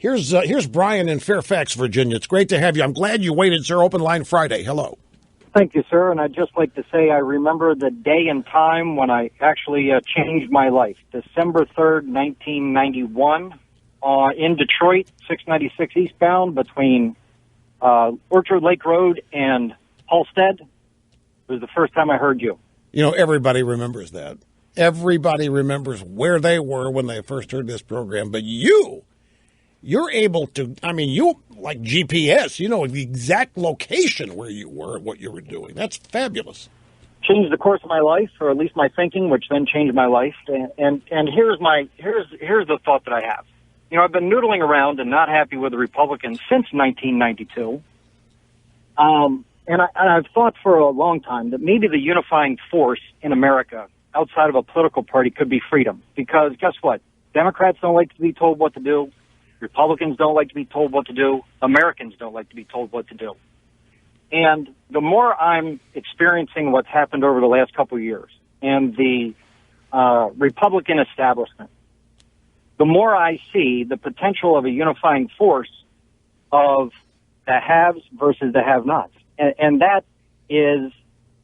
Here's Brian in Fairfax, Virginia. It's great to have you. I'm glad you waited, sir. Open line Friday. Hello. Thank you, sir. And I'd just like to say I remember the day and time when I actually changed my life. December 3rd, 1991, in Detroit, 696 eastbound between Orchard Lake Road and Halstead. It was the first time I heard you. You know, everybody remembers that. Everybody remembers where they were when they first heard this program. But you're able to, I mean, you, like GPS, you know the exact location where you were and what you were doing. That's fabulous. Changed the course of my life, or at least my thinking, which then changed my life. And here's the thought that I have. You know, I've been noodling around and not happy with the Republicans since 1992. And I've thought for a long time that maybe the unifying force in America outside of a political party could be freedom. Because guess what? Democrats don't like to be told what to do. Republicans don't like to be told what to do. Americans don't like to be told what to do. And the more I'm experiencing what's happened over the last couple of years and the Republican establishment, the more I see the potential of a unifying force of the haves versus the have-nots. And that is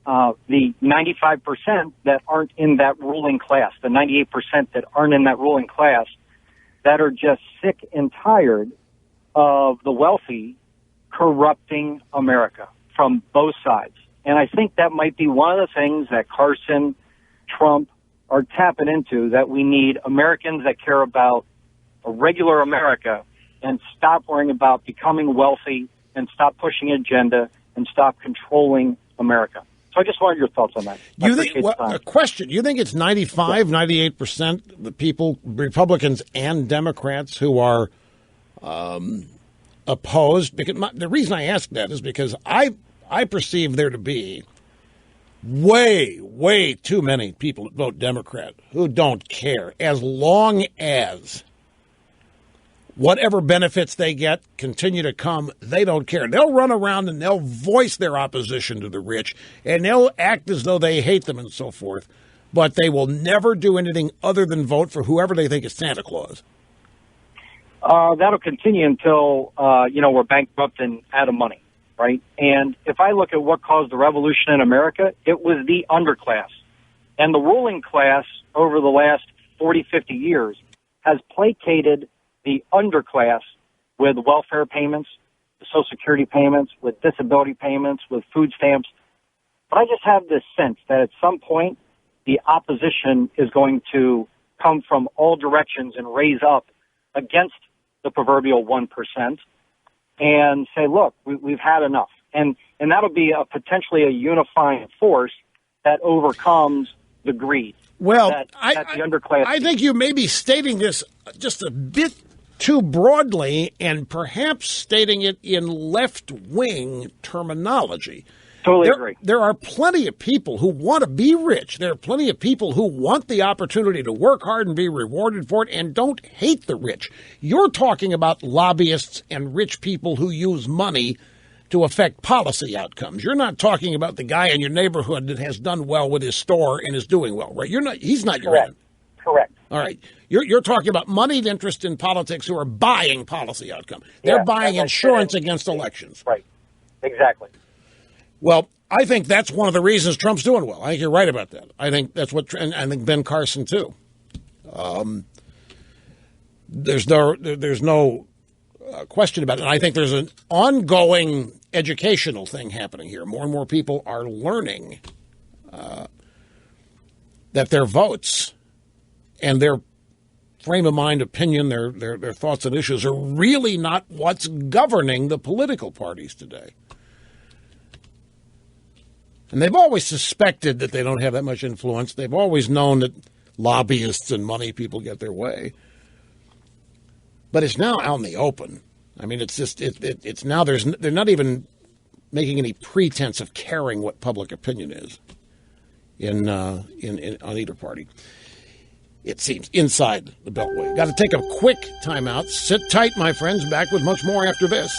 the 95% that aren't in that ruling class, the 98% that aren't in that ruling class, that are just sick and tired of the wealthy corrupting America from both sides. And I think that might be one of the things that Carson, Trump are tapping into, that we need Americans that care about a regular America and stop worrying about becoming wealthy and stop pushing an agenda and stop controlling America. So I just wanted your thoughts on that. A question. You think it's 98% the people, Republicans and Democrats, who are opposed? Because the reason I ask that is because I perceive there to be way too many people that vote Democrat who don't care, as long as whatever benefits they get continue to come. They don't care. They'll run around and they'll voice their opposition to the rich, and they'll act as though they hate them and so forth, but they will never do anything other than vote for whoever they think is Santa Claus. That'll continue until, we're bankrupt and out of money, right? And if I look at what caused the revolution in America, it was the underclass. And the ruling class over the last 40, 50 years has placated the underclass with welfare payments, Social Security payments, with disability payments, with food stamps. But I just have this sense that at some point the opposition is going to come from all directions and raise up against the proverbial 1% and say, look, we've had enough. And that'll be potentially a unifying force that overcomes the greed. Well, that the underclass. I think you may be stating this just a bit too broadly and perhaps stating it in left-wing terminology. Totally agree. There are plenty of people who want to be rich. There are plenty of people who want the opportunity to work hard and be rewarded for it and don't hate the rich. You're talking about lobbyists and rich people who use money to affect policy outcomes. You're not talking about the guy in your neighborhood that has done well with his store and is doing well, right? He's not your enemy. Correct. All right. You're talking about moneyed interest in politics who are buying policy outcome. They're buying insurance against elections. Right. Exactly. Well, I think that's one of the reasons Trump's doing well. I think you're right about that. I think that's and I think Ben Carson too. There's no question about it. And I think there's an ongoing educational thing happening here. More and more people are learning that their votes and their frame of mind, opinion, their thoughts and issues are really not what's governing the political parties today. And they've always suspected that they don't have that much influence. They've always known that lobbyists and money people get their way. But it's now out in the open. I mean, it's just it's now they're not even making any pretense of caring what public opinion is in on either party. It seems inside the Beltway. Got to take a quick timeout. Sit tight, my friends. Back with much more after this.